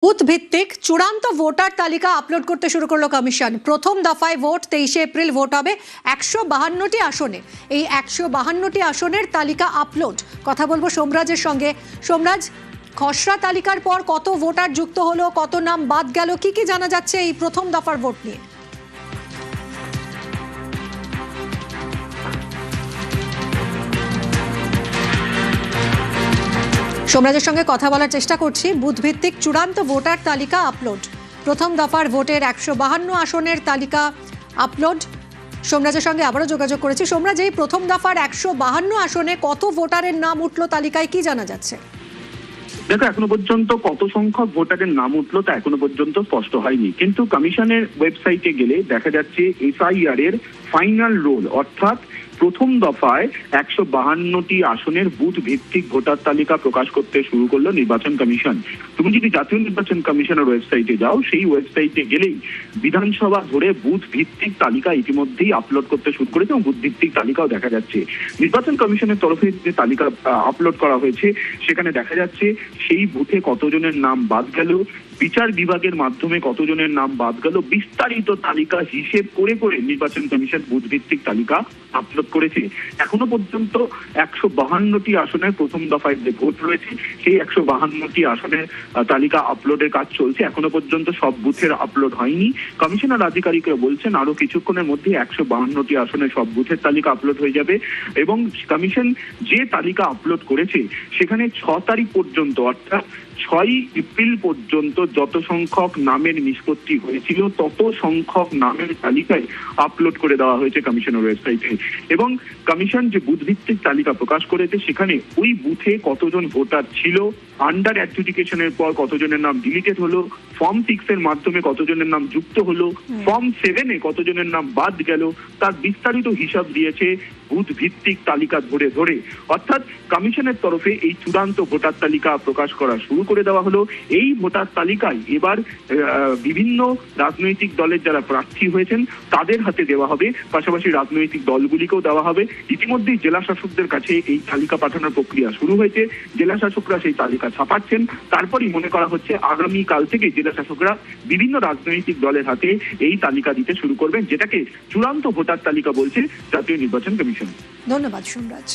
Booth ভিত্তিক চূড়ান্ত voter তালিকা আপলোড করতে শুরু করলো কমিশন। প্রথম দফায় ভোট 23 এপ্রিল ভোট হবে 152টি আসনে। এই 152টি আসনের তালিকা আপলোড। কথা বলবো সোমরাজের সঙ্গে। সোমরাজ, খসড়া তালিকার পর কত ভোটার যুক্ত হলো, কত নাম বাদ গেল, কি কি জানা যাচ্ছে এই প্রথম দফার ভোট নিয়ে? সোমরাজের সঙ্গে কথা বলার চেষ্টা করছি। বুথভিত্তিক চূড়ান্ত ভোটার তালিকা আপলোড, প্রথম দফার ভোটের 152 আসনের তালিকা আপলোড। সোমরাজের সঙ্গে আবারও যোগাযোগ করেছি। সোমরাজ, এই প্রথম দফার 152 আসনে কত ভোটারের নাম উঠলো তালিকায়, কি জানা যাচ্ছে? দেখো, এখনো পর্যন্ত কত সংখ্যক ভোটারের নাম উঠলো তা এখনো পর্যন্ত স্পষ্ট হয়নি, কিন্তু কমিশনের ওয়েবসাইটে গেলে দেখা যাচ্ছে এসআইআর এর ফাইনাল রোল, অর্থাৎ প্রথম দফায় 152টি আসনের বুথ ভিত্তিক ভোটার তালিকা প্রকাশ করতে শুরু করলো নির্বাচন কমিশন। তুমি যদি জাতীয় নির্বাচন কমিশনের ওয়েবসাইটে যাও, সেই ওয়েবসাইটে গেলেই বিধানসভা ধরে বুথ ভিত্তিক তালিকা ইতিমধ্যেই আপলোড করতে শুরু করেছে এবং বুথ ভিত্তিক তালিকাও দেখা যাচ্ছে। নির্বাচন কমিশনের তরফে যে তালিকা আপলোড করা হয়েছে সেখানে দেখা যাচ্ছে সেই বুথে কতজনের নাম বাদ গেল, বিচার বিভাগের মাধ্যমে কতজনের নাম বাদ গেল, বিস্তারিত তালিকা হিসেব করে করে নির্বাচন কমিশন বুথ ভিত্তিক তালিকা আপলোড করেছে। এখনো পর্যন্ত 152টি আসনের প্রথম দফায় যে ভোট রয়েছে সেই 152টি আসনের তালিকা আপলোডের কাজ চলছে। এখনো পর্যন্ত সব বুথের আপলোড হয়নি। কমিশনার আধিকারিকরা বলছেন আরো কিছুক্ষণের মধ্যে 152টি আসনের সব বুথের তালিকা আপলোড হয়ে যাবে এবং কমিশন যে তালিকা আপলোড করেছে সেখানে 6 তারিখ পর্যন্ত, অর্থাৎ 6 এপ্রিল পর্যন্ত যত সংখ্যক নামের নিষ্পত্তি হয়েছিল তত সংখ্যক নামের তালিকায় আপলোড করে দেওয়া হয়েছে কমিশনের ওয়েবসাইটে। এবং কমিশন যে বুথ ভিত্তিক তালিকা প্রকাশ করেছে সেখানে ওই বুথে কতজন ভোটার ছিল, আন্ডার অ্যাডজুডিকেশনের পর কতজনের নাম ডিলিটেড হলো, ফর্ম 6 এর মাধ্যমে কতজনের নাম যুক্ত হলো, ফর্ম 7 এ কতজনের নাম বাদ গেল, তার বিস্তারিত হিসাব দিয়েছে বুথ ভিত্তিক তালিকা ধরে ধরে। অর্থাৎ কমিশনের তরফে এই চূড়ান্ত ভোটার তালিকা প্রকাশ করা শুরু করে দেওয়া হলো। এই ভোটার তালিকায় এবার বিভিন্ন রাজনৈতিক দলের যারা প্রার্থী হয়েছেন তাদের হাতে দেওয়া হবে, পাশাপাশি রাজনৈতিক দলগুলিকেও দেওয়া হবে। ইতিমধ্যেই জেলা শাসকদের কাছে এই তালিকা পাঠানোর প্রক্রিয়া শুরু হয়েছে। জেলা শাসকরা সেই তালিকা ছাপাচ্ছেন। তারপরই মনে করা হচ্ছে আগামী কাল থেকে জেলা শাসকরা বিভিন্ন রাজনৈতিক দলের হাতে এই তালিকা দিতে শুরু করবেন, যেটাকে চূড়ান্ত ভোটার তালিকা বলছে জাতীয় নির্বাচন কমিশন। ধন্যবাদ সোমরাজ।